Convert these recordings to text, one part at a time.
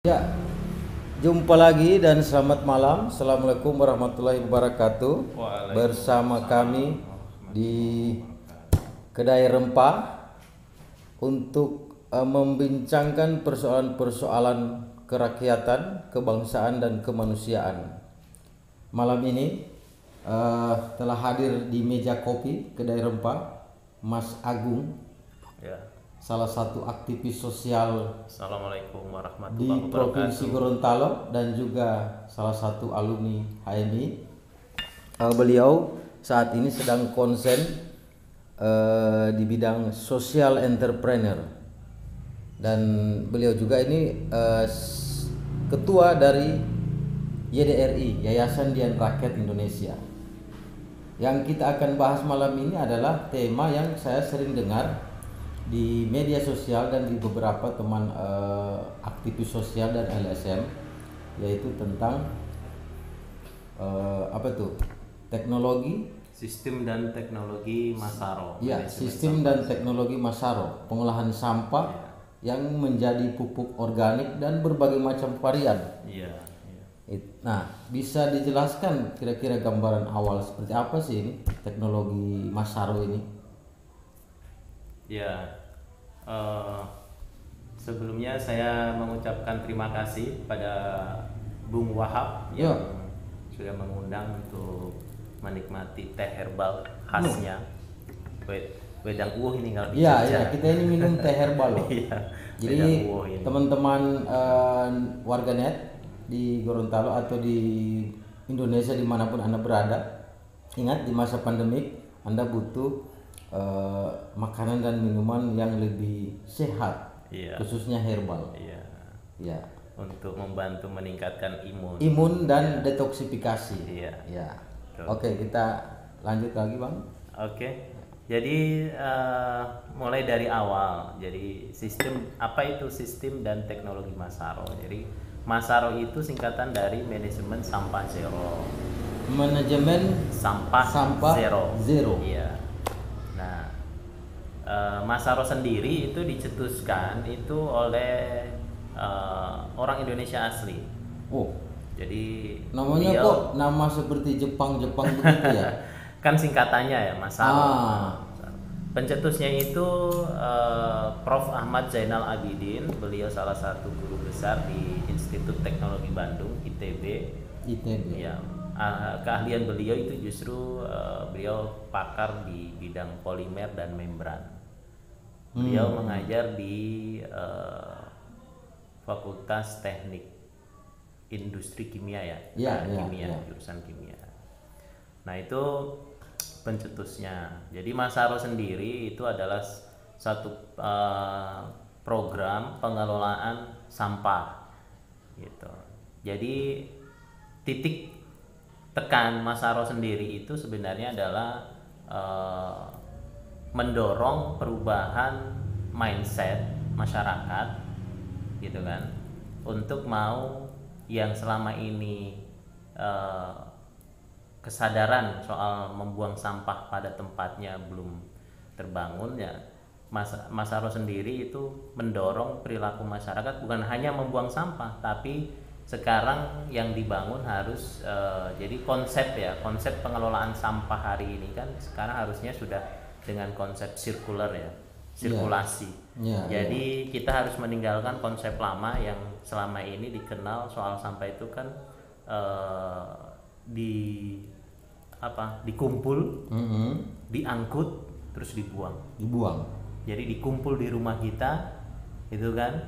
Ya, jumpa lagi dan selamat malam. Assalamualaikum warahmatullahi wabarakatuh. Bersama kami di Kedai Rempah untuk membincangkan persoalan-persoalan kerakyatan, kebangsaan dan kemanusiaan. Malam ini telah hadir di meja kopi Kedai Rempah Mas Agung, Ya. salah satu aktivis sosial Assalamualaikum di warahmatullahi Provinsi wabarakatuh. Gorontalo dan juga salah satu alumni HMI. Beliau saat ini sedang konsen di bidang social entrepreneur dan beliau juga ini ketua dari YDRI, Yayasan Dian Rakyat Indonesia. Yang kita akan bahas malam ini adalah tema yang saya sering dengar di media sosial dan di beberapa teman aktivis sosial dan LSM, yaitu tentang teknologi, Sistem dan teknologi Masaro. ya, Manajemen sistem sampah. dan teknologi Masaro, pengolahan sampah yang menjadi pupuk organik dan berbagai macam varian. Iya. Nah, bisa dijelaskan kira-kira gambaran awal seperti apa sih ini teknologi Masaro ini? Ya. Sebelumnya saya mengucapkan terima kasih pada Bung Wahab Ya. yang sudah mengundang untuk menikmati teh herbal khasnya. Wedang uwuh ini kalau di Iya, Jogja. ya, kita ini minum teh herbal loh. Iya. Jadi Wedang uwuh ini. teman-teman warganet di Gorontalo atau di Indonesia dimanapun Anda berada, ingat di masa pandemik Anda butuh makanan dan minuman yang lebih sehat, Iya. khususnya herbal. Iya. Ya, Untuk membantu meningkatkan imun. imun dan detoksifikasi. Iya. Ya. Betul. Oke, kita lanjut lagi, Bang. Oke, jadi mulai dari awal. Jadi apa itu sistem dan teknologi Masaro? Jadi Masaro itu singkatan dari manajemen sampah zero. Manajemen Sampah Sampah zero. Iya. Nah, Masaro sendiri itu dicetuskan itu oleh orang Indonesia asli. Oh, Jadi namanya beliau- kok nama seperti Jepang-Jepang begitu ya? kan singkatannya ya Masaro. Ah. Pencetusnya itu Prof. Ahmad Zainal Abidin, beliau salah satu guru besar di Institut Teknologi Bandung (ITB). ITB. Ya, keahlian beliau itu justru beliau pakar di bidang polimer dan membran. Beliau mengajar di Fakultas Teknik Industri Kimia ya, Ya, kimia, ya. jurusan kimia. Nah itu pencetusnya. Jadi Masaro sendiri itu adalah satu program pengelolaan sampah, gitu. Jadi titik tekan Masaro sendiri itu sebenarnya adalah mendorong perubahan mindset masyarakat, gitu kan, untuk mau yang selama ini kesadaran soal membuang sampah pada tempatnya belum terbangun ya. Masaro sendiri itu mendorong perilaku masyarakat bukan hanya membuang sampah, tapi sekarang yang dibangun harus jadi konsep pengelolaan sampah hari ini kan sekarang harusnya sudah dengan konsep sirkular ya, sirkulasi. Jadi kita harus meninggalkan konsep lama yang selama ini dikenal soal sampah itu kan dikumpul, diangkut terus dibuang. Jadi dikumpul di rumah kita, itu kan,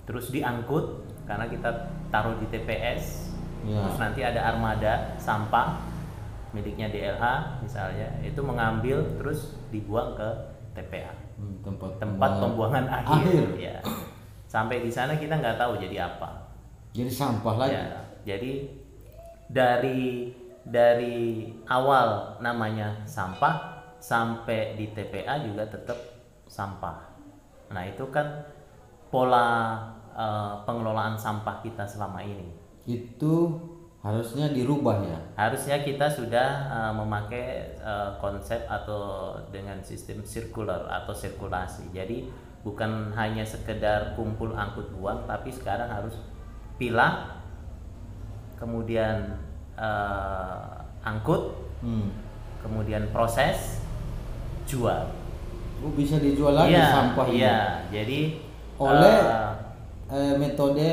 terus diangkut karena kita taruh di TPS, terus nanti ada armada sampah miliknya DLH misalnya, itu mengambil terus dibuang ke TPA, tempat pembuangan akhir. Ya. Sampai di sana kita nggak tahu jadi apa. Jadi sampah lagi. Ya, jadi dari awal namanya sampah sampai di TPA juga tetap sampah. Nah itu kan pola pengelolaan sampah kita selama ini. Itu harusnya dirubah ya. Harusnya kita sudah memakai konsep atau dengan sistem sirkular atau sirkulasi. Jadi bukan hanya sekedar kumpul angkut buang, tapi sekarang harus pilah, kemudian angkut, kemudian proses, jual. Bisa dijual lagi sampah ini. Iya, jadi oleh metode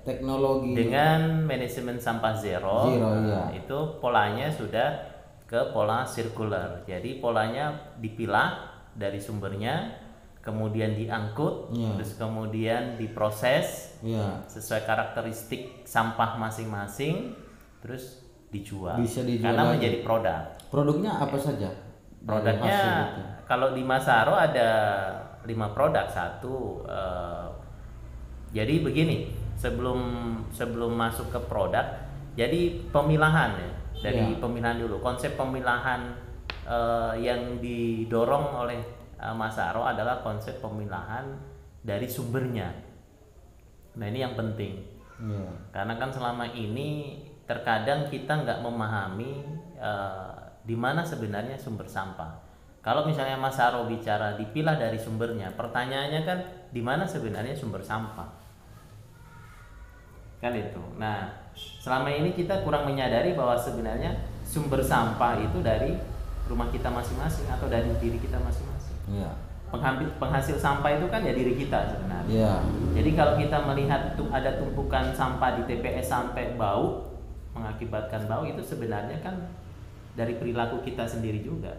teknologi dengan manajemen sampah zero, iya. itu polanya sudah ke pola sirkular. Jadi polanya dipilah dari sumbernya, kemudian diangkut, terus kemudian diproses sesuai karakteristik sampah masing-masing, terus dijual. Bisa dijual karena lagi. menjadi produk. Produknya apa saja? Produknya kalau di Masaro ada 5 produk. Satu, jadi begini, sebelum masuk ke produk, jadi pemilahan ya, dari pemilahan dulu. Konsep pemilahan yang didorong oleh Masaro adalah konsep pemilahan dari sumbernya. Nah ini yang penting, karena kan selama ini terkadang kita nggak memahami di mana sebenarnya sumber sampah. Kalau misalnya Masaro bicara dipilah dari sumbernya, pertanyaannya kan di mana sebenarnya sumber sampah? Kan itu. Nah, selama ini kita kurang menyadari bahwa sebenarnya sumber sampah itu dari rumah kita masing-masing atau dari diri kita masing-masing. Penghasil sampah itu kan ya diri kita sebenarnya. Jadi kalau kita melihat ada tumpukan sampah di TPS sampai bau, mengakibatkan bau, itu sebenarnya kan dari perilaku kita sendiri juga.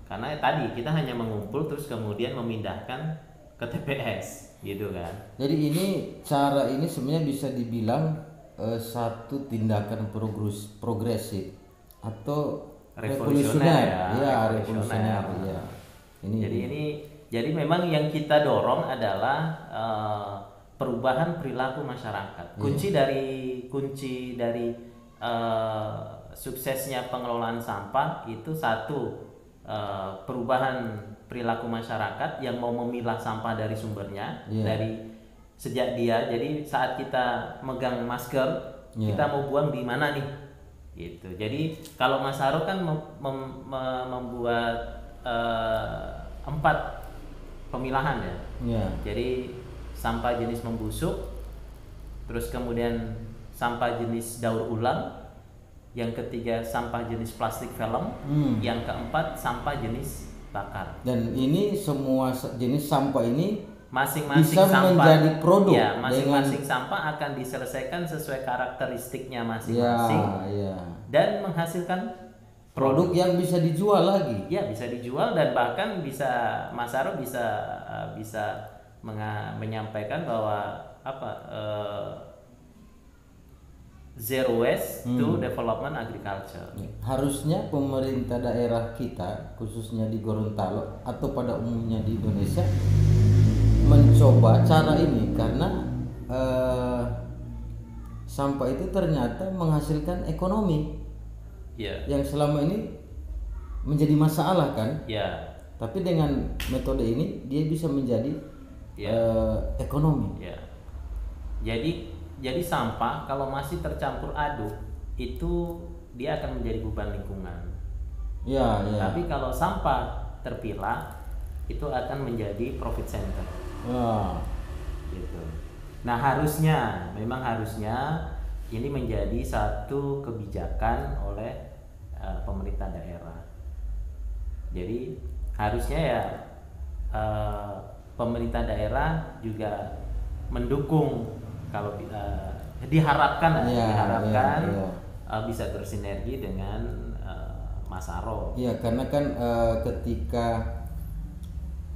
Karena tadi kita hanya mengumpul terus kemudian memindahkan ke TPS, gitu kan. Jadi ini cara ini sebenarnya bisa dibilang satu tindakan progresif atau revolusioner. Revolusioner. Jadi memang yang kita dorong adalah perubahan perilaku masyarakat. Kunci dari suksesnya pengelolaan sampah itu satu, perubahan perilaku masyarakat yang mau memilah sampah dari sumbernya, dari sejak dia. Jadi saat kita megang masker, kita mau buang di mana nih, gitu. Jadi kalau Masaro kan membuat 4 pemilahan ya. Jadi sampah jenis membusuk, terus kemudian sampah jenis daur ulang, yang ketiga sampah jenis plastik film, yang keempat sampah jenis bakar. Dan ini semua jenis sampah ini masing-masing bisa sampah menjadi produk. Ya, masing-masing sampah akan diselesaikan sesuai karakteristiknya masing-masing dan menghasilkan produk yang bisa dijual lagi. Ya, bisa dijual dan bahkan bisa Masaro bisa menyampaikan bahwa zero waste to development agriculture. Harusnya pemerintah daerah kita, khususnya di Gorontalo atau pada umumnya di Indonesia, mencoba cara ini karena sampah itu ternyata menghasilkan ekonomi yang selama ini menjadi masalah kan. Tapi dengan metode ini dia bisa menjadi ekonomi. Jadi sampah kalau masih tercampur aduk itu dia akan menjadi beban lingkungan. Tapi kalau sampah terpilah itu akan menjadi profit center. Gitu. Nah memang harusnya ini menjadi satu kebijakan oleh pemerintah daerah. Jadi harusnya pemerintah daerah juga mendukung. Kalau diharapkan bisa bersinergi dengan Masaro. Karena kan ketika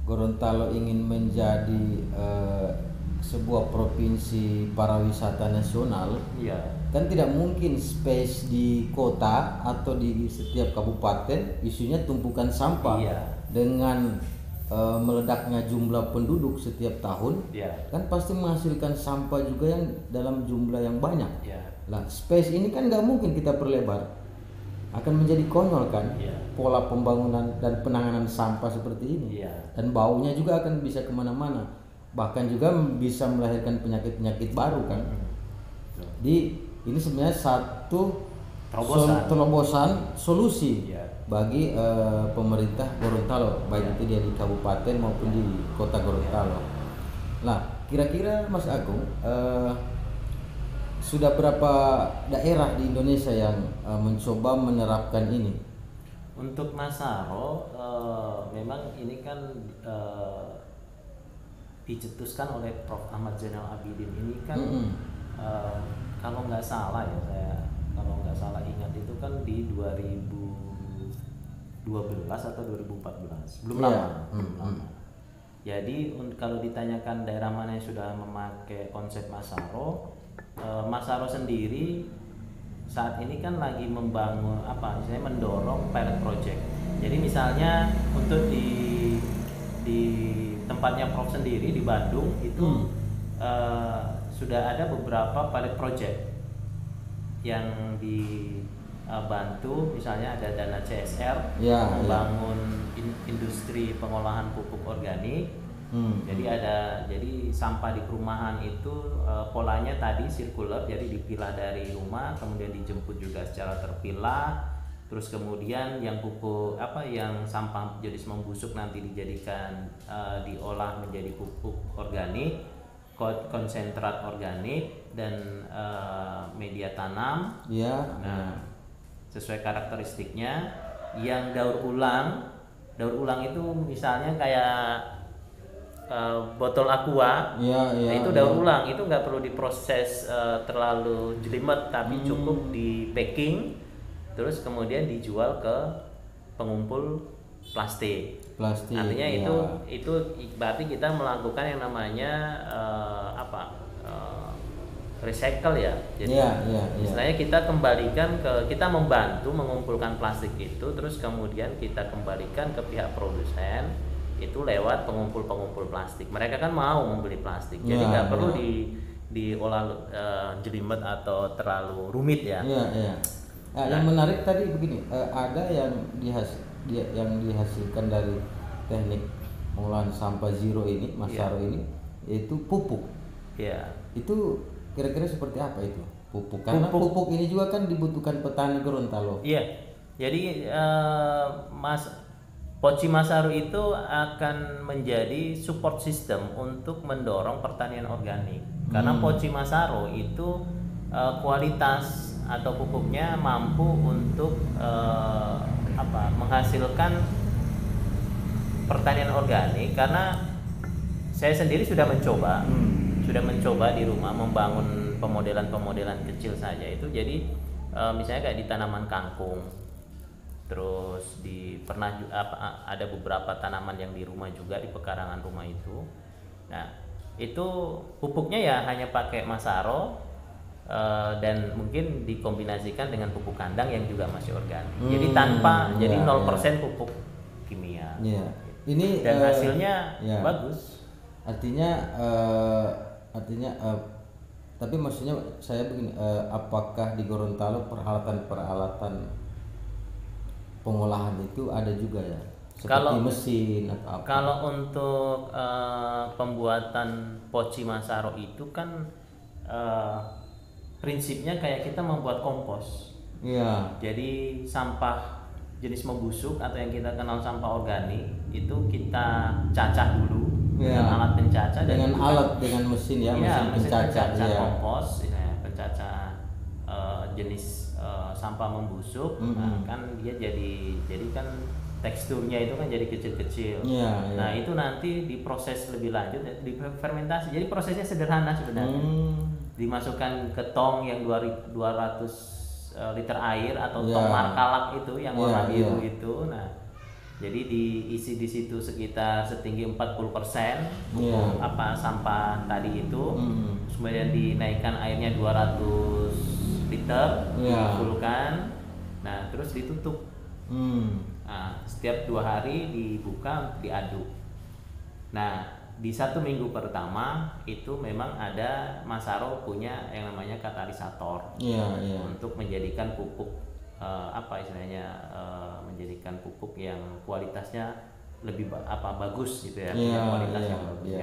Gorontalo ingin menjadi sebuah provinsi pariwisata nasional, kan tidak mungkin space di kota atau di setiap kabupaten isinya tumpukan sampah. Dengan meledaknya jumlah penduduk setiap tahun, kan pasti menghasilkan sampah juga yang dalam jumlah yang banyak. Lah space ini kan nggak mungkin kita perlebar, akan menjadi konyol kan. Pola pembangunan dan penanganan sampah seperti ini, dan baunya juga akan bisa kemana-mana, bahkan juga bisa melahirkan penyakit-penyakit baru kan. Ini sebenarnya satu terobosan solusi bagi pemerintah Gorontalo, baik itu dia di kabupaten maupun di kota Gorontalo. Nah, kira-kira Mas Agung, sudah berapa daerah di Indonesia yang mencoba menerapkan ini? Untuk Masaro memang ini kan dicetuskan oleh Prof. Ahmad Zainal Abidin ini kan kalau nggak salah ya, saya kalau nggak salah ingat itu kan di 2012 atau 2014, belum lama. Jadi kalau ditanyakan daerah mana yang sudah memakai konsep Masaro, Masaro sendiri saat ini kan lagi membangun misalnya mendorong pilot project. Jadi misalnya untuk di tempatnya Prof sendiri di Bandung itu sudah ada beberapa pilot project yang dibantu, misalnya ada dana CSR membangun industri pengolahan pupuk organik. Jadi sampah di perumahan itu polanya tadi sirkuler, jadi dipilah dari rumah kemudian dijemput juga secara terpilah, terus kemudian yang pupuk yang sampah jenis membusuk nanti dijadikan diolah menjadi pupuk organik, konsentrat organik dan media tanam. Sesuai karakteristiknya. Yang daur ulang itu misalnya kayak botol aqua, itu daur ulang, itu nggak perlu diproses terlalu jelimet, tapi cukup di packing, terus kemudian dijual ke pengumpul plastik. Artinya itu berarti kita melakukan yang namanya recycle ya. Jadi istilahnya kita kembalikan kita membantu mengumpulkan plastik itu, terus kemudian kita kembalikan ke pihak produsen itu lewat pengumpul plastik. Mereka kan mau membeli plastik, jadi nggak perlu diolah jelimet atau terlalu rumit ya. Yang menarik tadi begini, ada yang dihasilkan dari teknik pengolahan sampah zero ini, Masaro ini, yaitu pupuk. Itu kira-kira seperti apa itu pupuk? Karena pupuk ini juga kan dibutuhkan petani Gorontalo. Jadi Poci Masaro itu akan menjadi support system untuk mendorong pertanian organik. Karena Poci Masaro itu kualitas atau pupuknya mampu untuk menghasilkan pertanian organik. Karena saya sendiri sudah mencoba di rumah membangun pemodelan kecil saja itu. Jadi misalnya kayak di tanaman kangkung, terus ada beberapa tanaman yang di rumah juga, di pekarangan rumah itu. Nah itu pupuknya ya hanya pakai Masaro dan mungkin dikombinasikan dengan pupuk kandang yang juga masih organik. Jadi jadi 0% pupuk kimia. Ini dan hasilnya bagus. Artinya tapi maksudnya saya begini, apakah di Gorontalo peralatan pengolahan itu ada juga ya? Seperti mesin atau apa? Kalau untuk pembuatan Poci Masaro itu kan prinsipnya kayak kita membuat kompos. Jadi sampah jenis membusuk atau yang kita kenal sampah organik itu kita cacah dulu dengan alat pencacah, dengan mesin mesin pencacah kompos, pencacah jenis sampah membusuk. Nah, kan dia jadi kan teksturnya itu kan jadi kecil-kecil. Nah itu nanti diproses lebih lanjut, difermentasi. Jadi prosesnya sederhana sebenarnya. Dimasukkan ke tong yang 200 liter air atau tong markalak itu yang warna biru itu. Nah jadi diisi di situ sekitar setinggi 40% sampah tadi itu. Kemudian dinaikkan airnya 200 liter, difulkan. Nah terus ditutup. Nah, setiap 2 hari dibuka, diaduk. Nah di 1 minggu pertama itu memang ada Masaro punya yang namanya katalisator untuk menjadikan pupuk menjadikan pupuk yang kualitasnya lebih bagus gitu ya, kualitas yang bagus.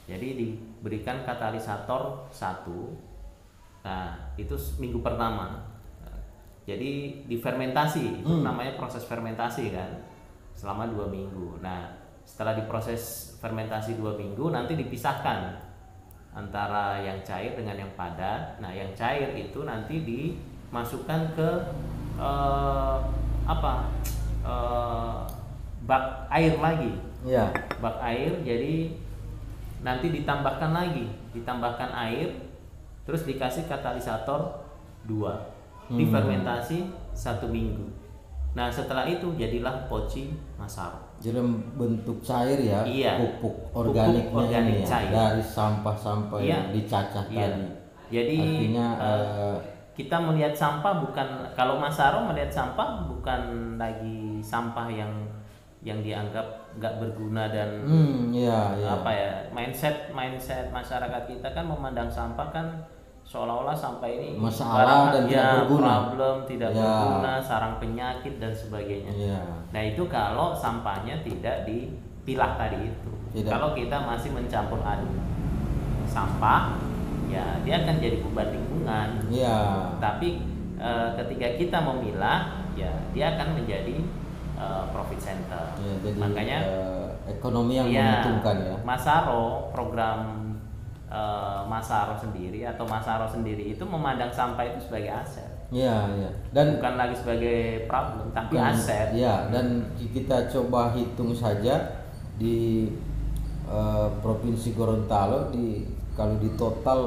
Jadi diberikan katalisator 1. Nah itu minggu pertama. Jadi difermentasi, itu namanya proses fermentasi kan, selama 2 minggu. Nah setelah diproses fermentasi 2 minggu nanti dipisahkan antara yang cair dengan yang padat. Nah, yang cair itu nanti dimasukkan ke eh, apa bak air lagi. Ya. Bak air, jadi nanti ditambahkan air, terus dikasih katalisator 2, difermentasi 1 minggu. Nah, setelah itu jadilah Poci Masaro. Dalam bentuk cair ya, Iya. pupuk organiknya Pupuk organik ini ya, cair. dari sampah-sampah Iya. yang dicacah Iya. tadi. Jadi Artinya kita melihat sampah bukan, kalau Masaro melihat sampah bukan lagi sampah yang dianggap nggak berguna dan iya, iya. apa ya, mindset masyarakat kita kan memandang sampah kan seolah-olah sampah ini Masalah dan tidak berguna. problem, tidak Ya. berguna, sarang penyakit dan sebagainya. Iya. Nah, itu kalau sampahnya tidak dipilah tadi itu. Tidak. Kalau kita masih mencampur aduk sampah, ya dia akan jadi beban lingkungan. Iya. Tapi ketika kita memilah, ya dia akan menjadi profit center. Ya, jadi Makanya ekonomi yang ya, menguntungkan ya. Masaro, program Masaro sendiri itu memandang sampah itu sebagai aset. Iya, iya. Dan Bukan lagi sebagai problem, tapi bukan- aset. Ya, dan kita coba hitung saja di Provinsi Gorontalo, kalau di total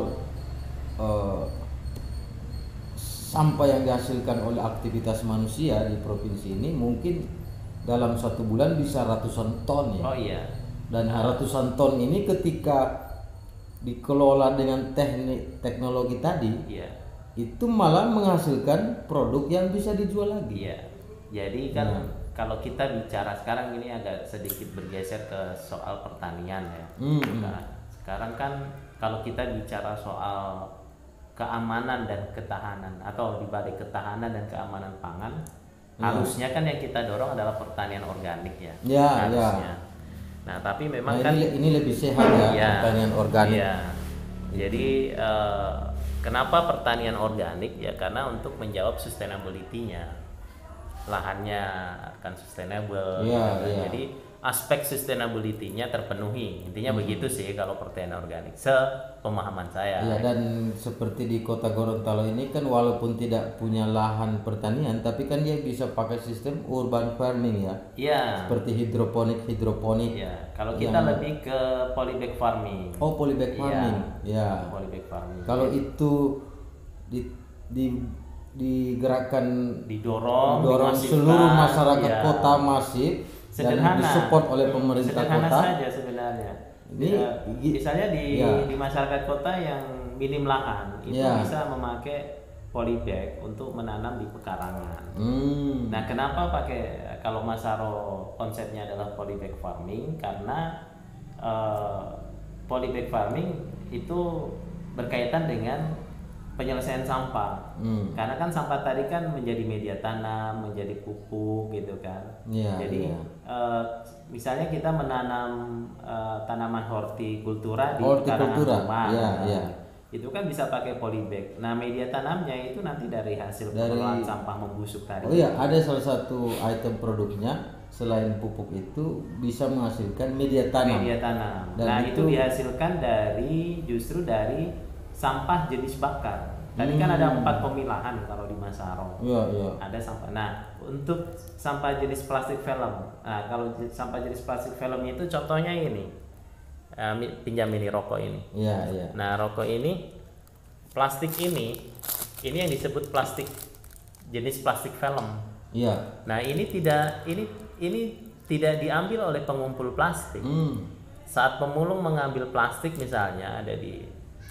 sampah yang dihasilkan oleh aktivitas manusia di provinsi ini mungkin dalam 1 bulan bisa ratusan ton ya. Oh iya. Dan ratusan ton ini ketika dikelola dengan teknologi tadi, Iya. itu malah menghasilkan produk yang bisa dijual lagi. Iya. Jadi kan kalau kita bicara sekarang ini agak sedikit bergeser ke soal pertanian ya. Nah, sekarang kan kalau kita bicara soal keamanan dan ketahanan, atau dibalik ketahanan dan keamanan pangan, harusnya kan yang kita dorong adalah pertanian organik ya. Ya, harusnya. Nah, tapi memang Nah, kan ini lebih sehat ya, Iya, pertanian organik. iya. Jadi kenapa pertanian organik ya, karena untuk menjawab sustainability-nya, lahannya akan sustainable. Iya, gitu kan. iya. Jadi aspek sustainability-nya terpenuhi. Intinya begitu sih kalau pertanian organik, sepemahaman saya. Ya, dan seperti di Kota Gorontalo ini kan walaupun tidak punya lahan pertanian, tapi kan dia bisa pakai sistem urban farming ya. Iya. Seperti hidroponik. Iya. Kalau kita lebih ke polybag farming. Oh, polybag farming. Ya. Polybag farming. Kalau itu digerakkan, didorong dimasifkan, seluruh masyarakat ya. kota masif Sederhana. dan disupport oleh pemerintah Sederhana kota. saja sebenarnya. Ini Misalnya ya. di masyarakat kota yang minim lahan itu Ya. bisa memakai polybag untuk menanam di pekarangan. Nah, kenapa pakai, kalau Masaro konsepnya adalah polybag farming, karena polybag farming itu berkaitan dengan penyelesaian sampah. Karena kan sampah tadi kan menjadi media tanam, menjadi pupuk gitu kan. Iya, Jadi iya. misalnya kita menanam tanaman hortikultura di Hortikultura, pekarangan rumah. iya, Nah, iya. itu kan bisa pakai polybag. Nah, media tanamnya itu nanti dari hasil pengelolaan sampah membusuk tadi. Oh iya, ada salah satu item produknya selain pupuk itu bisa menghasilkan media tanam. Media tanam. Dan Nah, itu itu dihasilkan justru dari sampah jenis bakar. Tadi kan ada 4 pemilahan kalau di Masaro. Iya, iya. Ada sampah. Nah, untuk sampah jenis plastik film. Nah, kalau sampah jenis plastik film itu contohnya ini. Pinjam ini rokok ini. Iya, iya. Nah, rokok ini, plastik ini yang disebut plastik jenis plastik film. Iya. Nah, ini tidak diambil oleh pengumpul plastik. Saat pemulung mengambil plastik misalnya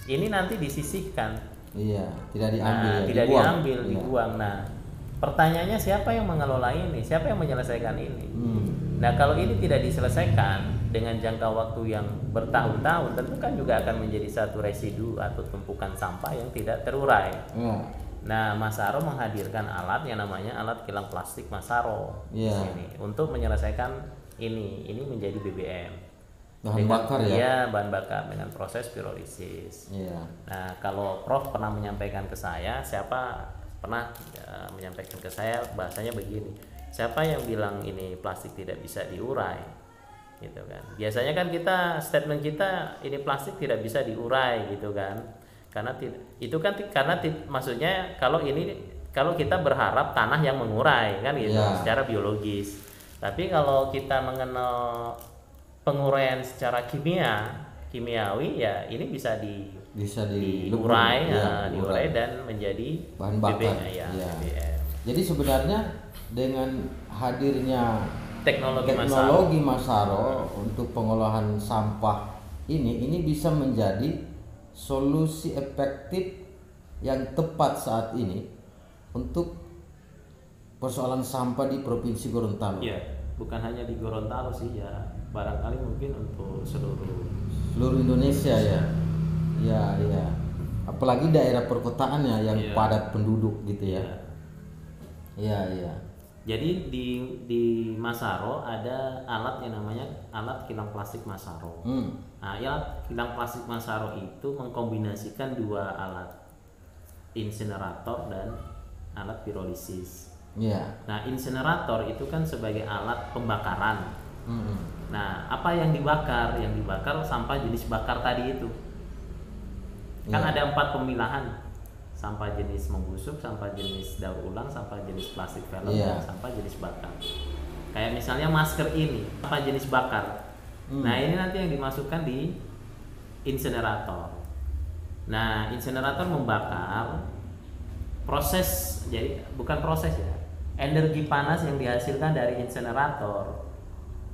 ini nanti disisihkan. Iya, tidak diambil ya, Tidak dibuang. diambil, Iya. dibuang. Nah, pertanyaannya siapa yang mengelola ini? Siapa yang menyelesaikan ini? Nah, kalau ini tidak diselesaikan dengan jangka waktu yang bertahun-tahun, tentu kan juga akan menjadi satu residu atau tumpukan sampah yang tidak terurai. Iya. Nah, Masaro menghadirkan alat yang namanya alat kilang plastik Masaro di Iya. sini untuk menyelesaikan ini menjadi BBM. Bahan bakar ya. Iya, bahan bakar dengan proses pirolisis. Iya. Nah, kalau Prof pernah menyampaikan ke saya, menyampaikan ke saya bahasanya begini. Siapa yang bilang ini plastik tidak bisa diurai? gitu kan. Biasanya kan kita statement kita ini plastik tidak bisa diurai gitu kan, karena itu kan karena maksudnya kalau kita berharap tanah yang mengurai kan gitu secara biologis, tapi kalau kita mengenal penguraian secara kimiawi ya ini bisa diurai dan menjadi bahan bakar BBM. Jadi sebenarnya dengan hadirnya teknologi Masaro untuk pengolahan sampah ini bisa menjadi solusi efektif yang tepat saat ini untuk persoalan sampah di Provinsi Gorontalo. Ya, bukan hanya di Gorontalo sih ya, barangkali mungkin untuk seluruh Indonesia ya. Ya. Apalagi daerah perkotaannya yang padat penduduk gitu ya. Iya. Jadi di Masaro ada alat yang namanya alat kilang plastik Masaro. Nah, alat kilang plastik Masaro itu mengkombinasikan dua alat, insinerator dan alat pirolisis. Nah, insinerator itu kan sebagai alat pembakaran. Nah, apa yang dibakar? Yang dibakar sampah jenis bakar tadi itu. Kan ada 4 pemilahan. Sampah jenis membusuk, sampah jenis daur ulang, sampah jenis plastik film, dan sampah jenis bakar. Kayak misalnya masker ini, sampah jenis bakar. Nah, ini nanti yang dimasukkan di insinerator. Nah, insinerator membakar, proses, jadi bukan proses ya, energi panas yang dihasilkan dari insinerator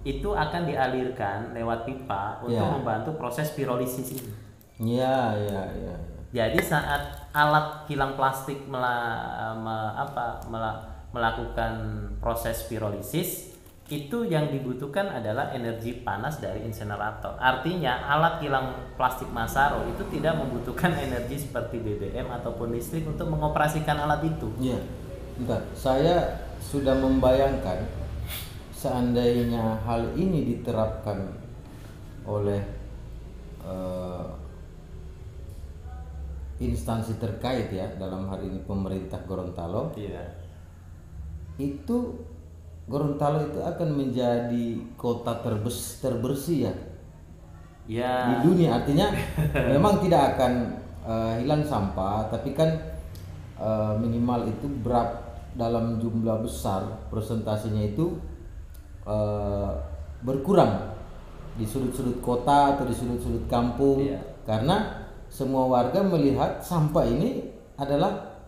itu akan dialirkan lewat pipa untuk membantu proses pirolisis ini. Iya. Jadi saat alat kilang plastik melakukan proses pirolisis, itu yang dibutuhkan adalah energi panas dari insinerator. Artinya alat kilang plastik Masaro itu tidak membutuhkan energi seperti BBM ataupun listrik untuk mengoperasikan alat itu. Iya. Bentar, saya sudah membayangkan seandainya hal ini diterapkan oleh instansi terkait ya, dalam hal ini pemerintah Gorontalo, itu Gorontalo itu akan menjadi kota terbersih di dunia. Artinya memang tidak akan hilang sampah, tapi kan minimal itu dalam jumlah besar presentasinya itu berkurang di sudut-sudut kota atau di sudut-sudut kampung, karena semua warga melihat sampah ini adalah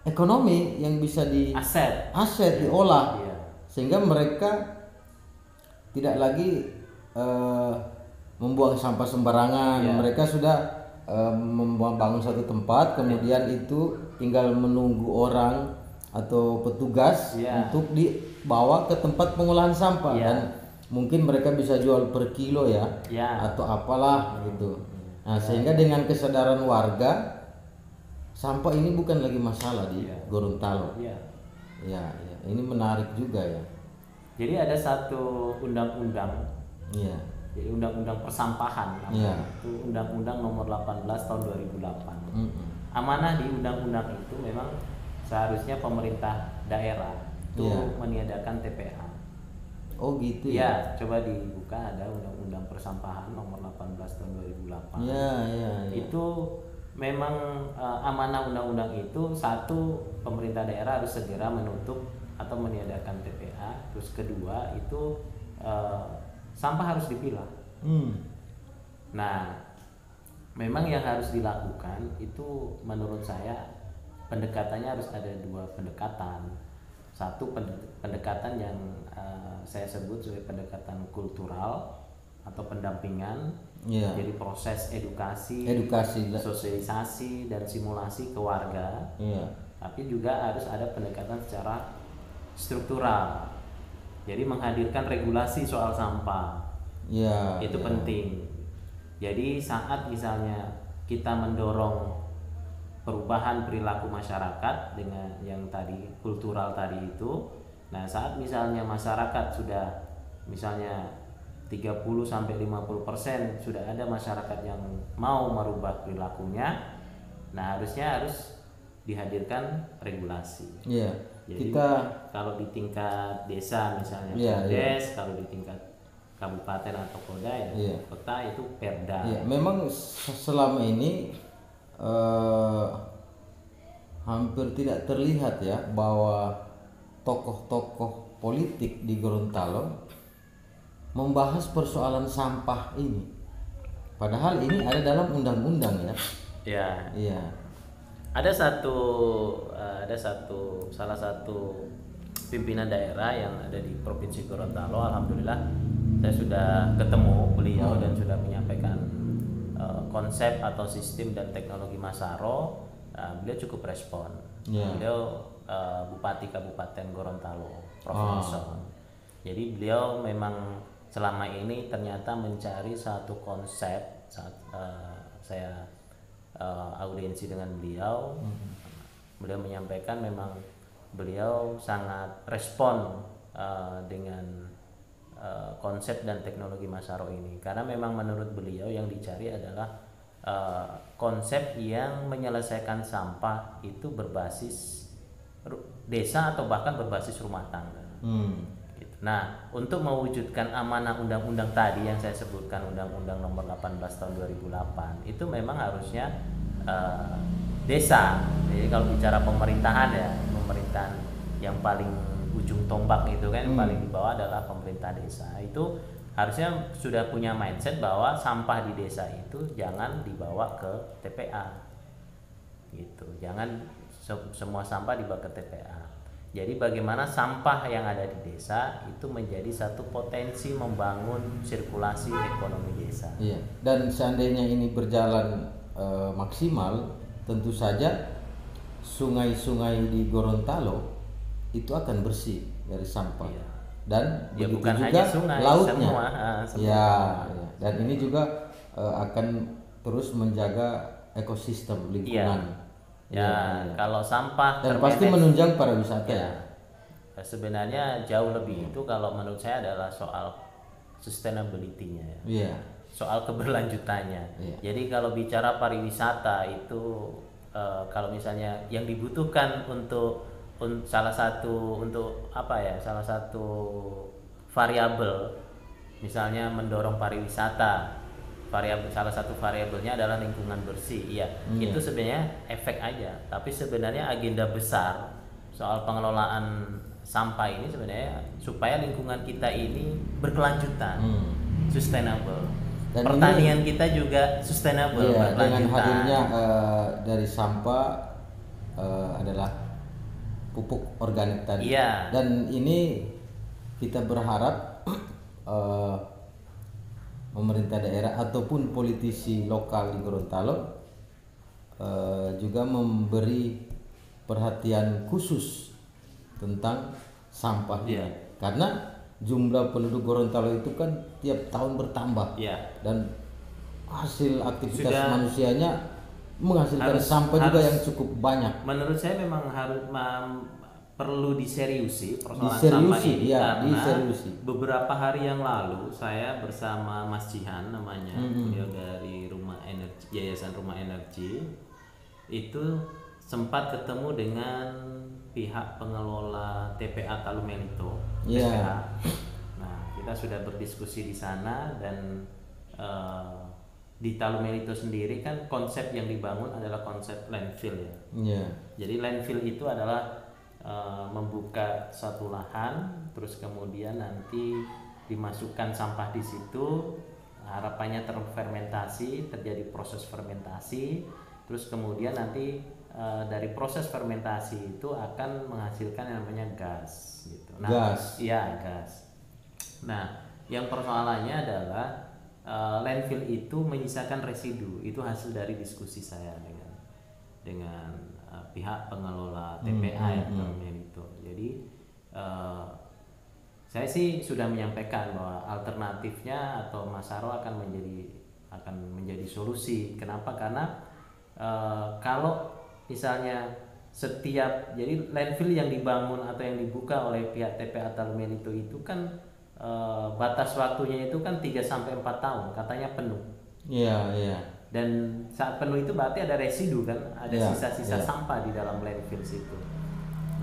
ekonomi yang bisa aset diolah, sehingga mereka tidak lagi membuang sampah sembarangan. Mereka sudah membangun satu tempat, kemudian itu tinggal menunggu orang atau petugas untuk dibawa ke tempat pengolahan sampah, dan mungkin mereka bisa jual per kilo atau apalah gitu. Nah, sehingga dengan kesadaran warga, sampah ini bukan lagi masalah di Gorontalo. Ya, ini menarik juga ya. Jadi ada satu undang-undang, jadi undang-undang persampahan, itu Undang-Undang Nomor 18 Tahun 2008. Amanah di undang-undang itu memang seharusnya pemerintah daerah itu meniadakan TPA. Oh gitu ya. Coba dibuka, ada Undang-Undang Persampahan Nomor 18 Tahun 2008. Itu memang amanah undang-undang itu, satu, pemerintah daerah harus segera menutup atau meniadakan TPA. Terus kedua itu sampah harus dipilah. Nah, memang yang harus dilakukan itu menurut saya pendekatannya harus ada dua pendekatan. Satu, pendekatan yang saya sebut sebagai pendekatan kultural atau pendampingan. Jadi proses edukasi, sosialisasi dan simulasi ke warga. Tapi juga harus ada pendekatan secara struktural. Jadi menghadirkan regulasi soal sampah. Itu penting. Jadi saat misalnya kita mendorong perubahan perilaku masyarakat dengan yang tadi kultural tadi itu, nah saat misalnya masyarakat sudah misalnya 30-50% sudah ada masyarakat yang mau merubah perilakunya, nah harus dihadirkan regulasi. Jadi kalau di tingkat desa misalnya, kalau di tingkat kabupaten atau kota ya, Iya. kota itu perda. Iya, memang selama ini hampir tidak terlihat ya bahwa tokoh-tokoh politik di Gorontalo membahas persoalan sampah ini. Padahal ini ada dalam undang-undang ya. Ya. Iya. Ada salah satu pimpinan daerah yang ada di Provinsi Gorontalo. Alhamdulillah saya sudah ketemu beliau dan sudah menyampaikan konsep atau sistem dan teknologi Masaro. Beliau cukup respon. Beliau Bupati Kabupaten Gorontalo, Prof. Nison. Jadi beliau memang selama ini ternyata mencari satu konsep saat saya audiensi dengan beliau. Beliau menyampaikan memang beliau sangat respon dengan konsep dan teknologi Masaro ini, karena memang menurut beliau yang dicari adalah konsep yang menyelesaikan sampah itu berbasis desa atau bahkan berbasis rumah tangga. Gitu. Nah, untuk mewujudkan amanah undang-undang tadi yang saya sebutkan, Undang-Undang Nomor 18 Tahun 2008, itu memang harusnya desa. Jadi kalau bicara pemerintahan ya, pemerintahan yang paling ujung tombak itu kan yang paling di bawah adalah pemerintah desa. Itu harusnya sudah punya mindset bahwa sampah di desa itu jangan dibawa ke TPA gitu, jangan semua sampah dibawa ke TPA. Jadi bagaimana sampah yang ada di desa itu menjadi satu potensi membangun sirkulasi ekonomi desa. Iya. Dan seandainya ini berjalan maksimal, tentu saja sungai-sungai di Gorontalo itu akan bersih dari sampah. Iya. Dan Ya, begitu bukan juga hanya sungai, lautnya. semua. Ya, dan ini juga akan terus menjaga ekosistem lingkungan. Ya, kalau sampah Dan pasti menunjang pariwisata ya. Sebenarnya jauh lebih itu kalau menurut saya adalah soal sustainability-nya ya. Iya. Soal keberlanjutannya. Iya. Jadi kalau bicara pariwisata itu kalau misalnya yang dibutuhkan untuk salah satu variabel misalnya mendorong pariwisata, salah satu variabelnya adalah lingkungan bersih. Iya, itu sebenarnya efek aja, tapi sebenarnya agenda besar soal pengelolaan sampah ini sebenarnya supaya lingkungan kita ini berkelanjutan, sustainable. Dan pertanian kita juga sustainable, iya, dengan hadirnya dari sampah adalah pupuk organik tadi. Iya. Dan ini kita berharap pemerintah daerah ataupun politisi lokal di Gorontalo juga memberi perhatian khusus tentang sampah ini. Iya. Karena jumlah penduduk Gorontalo itu kan tiap tahun bertambah. Iya. Dan hasil aktivitas manusianya menghasilkan sampah juga yang cukup banyak. Menurut saya memang perlu diseriusi persoalan sampah ini, karena beberapa hari yang lalu saya bersama Mas Jihan namanya, beliau dari Yayasan Rumah Energi, itu sempat ketemu dengan pihak pengelola TPA Talumelito. TPA. Nah, kita sudah berdiskusi di sana dan di Talumelito sendiri kan konsep yang dibangun adalah konsep landfill ya. Jadi landfill itu adalah membuka satu lahan, terus kemudian nanti dimasukkan sampah di situ, harapannya terfermentasi, terjadi proses fermentasi, terus kemudian nanti dari proses fermentasi itu akan menghasilkan yang namanya gas gitu. Gas. Iya, gas. Nah, yang persoalannya adalah landfill itu menyisakan residu. Itu hasil dari diskusi saya dengan pihak pengelola TPA itu. Jadi saya sih sudah menyampaikan bahwa alternatifnya atau Masaro akan menjadi solusi. Kenapa? Karena kalau misalnya jadi landfill yang dibangun atau yang dibuka oleh pihak TPA Talumelito itu kan batas waktunya itu kan 3-4 tahun katanya penuh. Iya. Dan saat penuh itu berarti ada residu kan, ada sisa-sisa sampah di dalam landfill situ.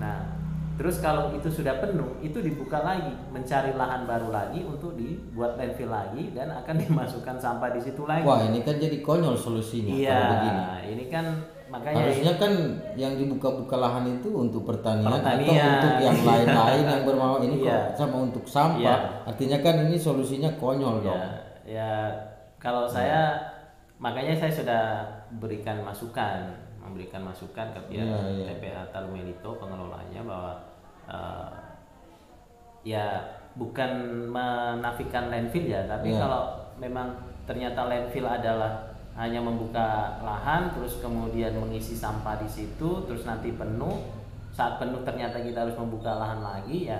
Nah, Terus kalau itu sudah penuh, itu dibuka lagi, mencari lahan baru lagi untuk dibuat landfill lagi dan akan dimasukkan sampah di situ lagi. Wah, ini kan jadi konyol solusinya Iya, kalau begini. ini kan makanya Harusnya kan yang dibuka-buka lahan itu untuk pertanian, atau Pertanian. untuk yang lain-lain yang bermau ini Iya. kok sama untuk sampah. Iya. Artinya kan ini solusinya konyol dong. ya kalau saya makanya saya sudah memberikan masukan ke pihak TPA Talu Melito pengelolanya bahwa ya bukan menafikan landfill ya, tapi kalau memang ternyata landfill adalah hanya membuka lahan terus kemudian mengisi sampah di situ terus nanti penuh, saat penuh ternyata kita harus membuka lahan lagi, ya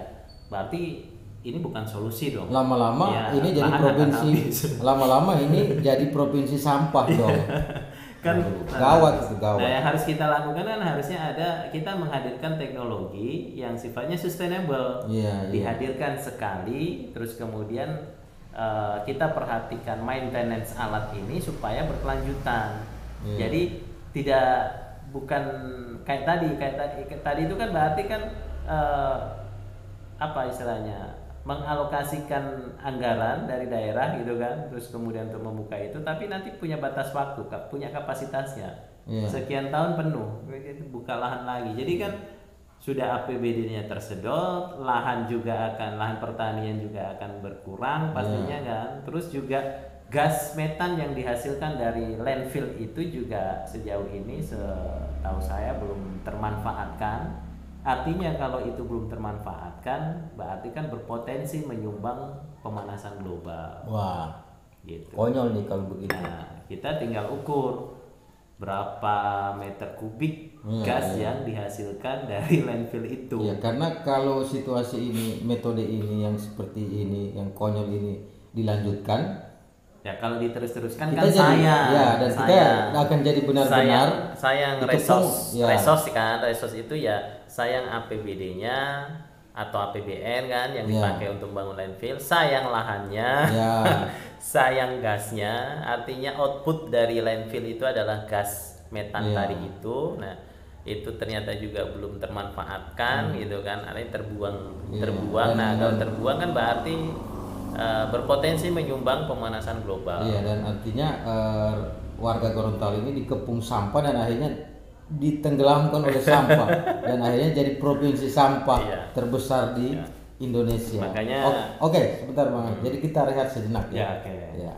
berarti ini bukan solusi dong. Lama-lama Ya, ini jadi lahan akan provinsi. habis. Lama-lama ini jadi provinsi sampah dong. Kan Gawat itu, gawat. Nah, yang harus kita lakukan kan harusnya kita menghadirkan teknologi yang sifatnya sustainable. Iya, iya. Dihadirkan sekali, terus kemudian kita perhatikan maintenance alat ini supaya berkelanjutan. Iya. Jadi bukan kayak tadi itu kan berarti kan apa istilahnya, mengalokasikan anggaran dari daerah gitu kan, terus kemudian untuk membuka itu, tapi nanti punya batas waktu, punya kapasitasnya. Iya. Sekian tahun penuh, itu buka lahan lagi. Jadi kan sudah APBD-nya tersedot, lahan pertanian juga akan berkurang pastinya kan. Terus juga gas metan yang dihasilkan dari landfill itu juga sejauh ini setahu saya belum termanfaatkan. Artinya kalau itu belum termanfaatkan, berarti kan berpotensi menyumbang pemanasan global. Wah, Gitu. konyol nih kalau begitu. Nah, kita tinggal ukur berapa meter kubik gas yang dihasilkan dari landfill itu. Ya, karena kalau situasi ini, metode ini yang seperti ini, yang konyol ini dilanjutkan, Ya kalau diterus-teruskan kita kan jadi, sayang. ya, dan kita akan jadi benar-benar sayang itu resos. pun, ya. Resos itu ya sayang APBD-nya atau APBN kan yang dipakai untuk bangun landfill, sayang lahannya. Ya. Sayang gasnya, artinya output dari landfill itu adalah gas metan tadi itu. Nah, itu ternyata juga belum termanfaatkan gitu kan, artinya terbuang. Nah, kalau terbuang kan berarti berpotensi menyumbang pemanasan global. Iya, dan artinya warga Gorontalo ini dikepung sampah dan akhirnya ditenggelamkan oleh sampah dan akhirnya jadi provinsi sampah terbesar di Indonesia. Makanya Oke, sebentar Bang. Jadi kita rehat sejenak ya. ya.